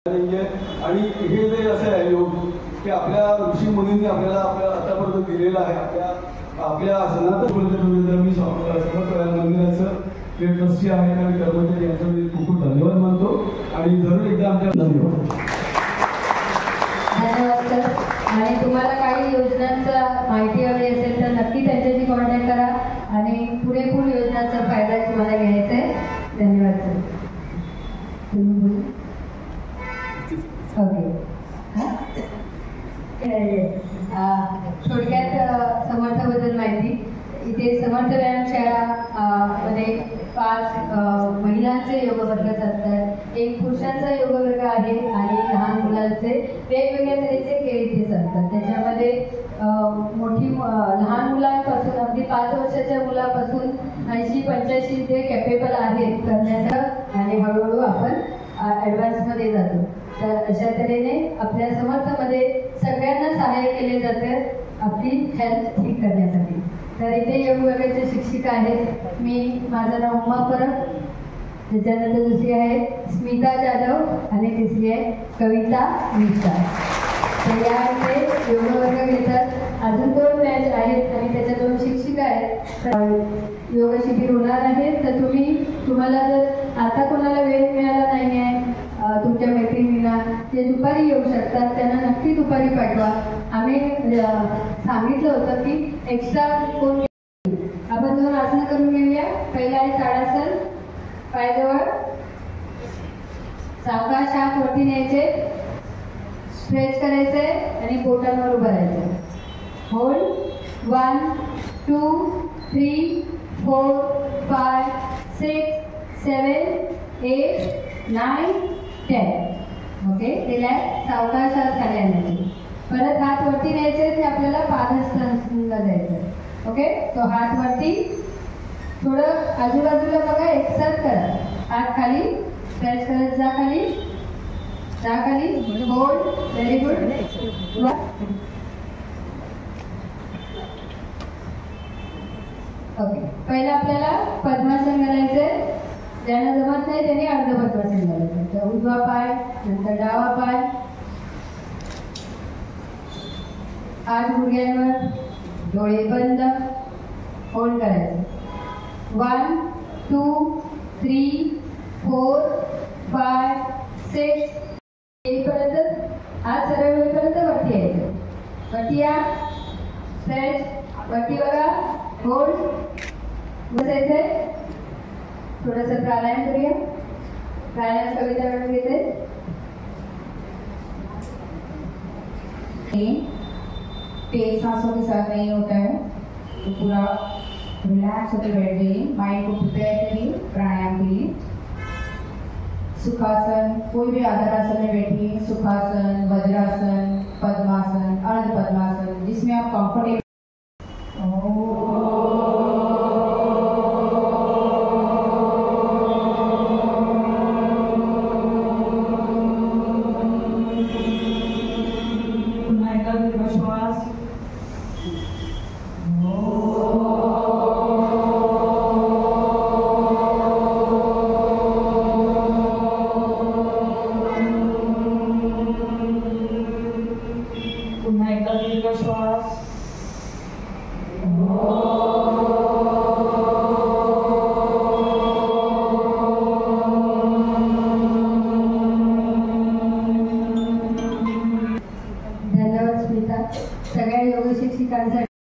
आणि हे जे असं आहे योग की आपल्या ऋषी मुनींनी आपल्याला आतापर्यंत दिलेलं आहे. आपल्या सनातन मी समर्थ मंदिराचं जे ट्रस्टी आहे आणि कर्मचारी यांचा मी खूप धन्यवाद मानतो आणि जरूर एकदा आमच्या धन्यवाद सर. आणि तुम्हाला काही योजनांचा माहिती हवी असेल तर नक्की त्यांच्याशी कॉन्टॅक्ट करा आणि पुरेपूर योजनांचा फायदा तुम्हाला घ्यायचा आहे. धन्यवाद सर. ओके. थोडक्यात समर्थाबद्दल माहिती. इथे समर्थ व्यायामशाळा मध्ये 5 महिलांचे योग वर्ग चालतात, 1 पुरुषांचा योग वर्ग आहे आणि लहान मुलांचे वेगवेगळ्या तऱ्हेचे खेळ इथे चालतात. त्याच्यामध्ये लहान मुलांपासून अगदी 5 वर्षाच्या मुलापासून 80-85 जे कॅपेबल आहेत करण्याचं आणि हळूहळू आपण ॲडव्हान्समध्ये जातो. तर अशा तऱ्हेने आपल्या समर्थामध्ये सगळ्यांना सहाय्य केले जाते आपली हेल्थ ठीक करण्यासाठी. तर इथे योग वर्गाच्या शिक्षिका आहेत. माझं नाव उमा परब, त्याच्यानंतर दुसरी आहे स्मिता जाधव आणि तिसरी आहे कविता मिश्रा. तर या इथे योग वर्ग घेतात. अजून 2 बॅच आहेत आणि त्याच्या 2 शिक्षिका आहेत. योग शिबिर होणार आहे. तर तुम्हाला जर आता कोणाला वेळ मिळाला नाही आहे तुमच्या मैत्रिणींना ते दुपारी येऊ शकतात. त्यांना नक्की दुपारी पाठवा. आम्ही सांगितलं होतं की एक्स्ट्रा कोण. आपण 2 आसनं करून घेऊया. पहिला आहे ताडासन. पायजवळ सावकाश हात वरती न्यायचे, स्ट्रेच करायचे आणि बोटांवर उभं राहायचं. होल्ड 1 2 3 4 5 6 7 8 9 10. ओके. रिलॅक्स. सावकाश हात खाली आणायचे. परत हात वरती न्यायचे ते आपल्याला पादहस्ताला जायचं. ओके. तो हात वरती थोडं आजूबाजूला बघा, एकसाथ करा. हात खाली स्ट्रेच करत जा, खाली होल्ड. Very good. ओके. पहिलं आपल्याला पद्मासन करायचंय. ज्यांना जमत नाही त्यांनी अर्ध पद्मासन करायचं. तर उजवा पाय, नंतर डावा पाय, हात गुडघ्यांवर, डोळे बंद, होल्ड करायचं. 1 2 3 4 5 6 येईपर्यंत, हात सरळ होईपर्यंत वरती यायचं. वरती या, स्ट्रेच, वरती बघा, होल्ड, बसायचंय. थोडंसं प्राणायाम करूया. प्राणायाम कविता म्हणून घेते. तेज सांसों के साथ नहीं होता है, तो पूरा रिलैक्स होकर बैठ जाइए. माइंड को प्रिपेयर करिए प्राणायाम के लिए. सुखासन, कोई भी आधारासन में बैठिए. सुखासन, वज्रासन, पद्मासन, अर्ध पद्मासन, जिसमें आप कंफर्टेबल. श्वास. पुन्हा एकदा दीर्घ श्वास. धन्यवाद स्मिता. सगळ्या योग शिक्षिकांसाठी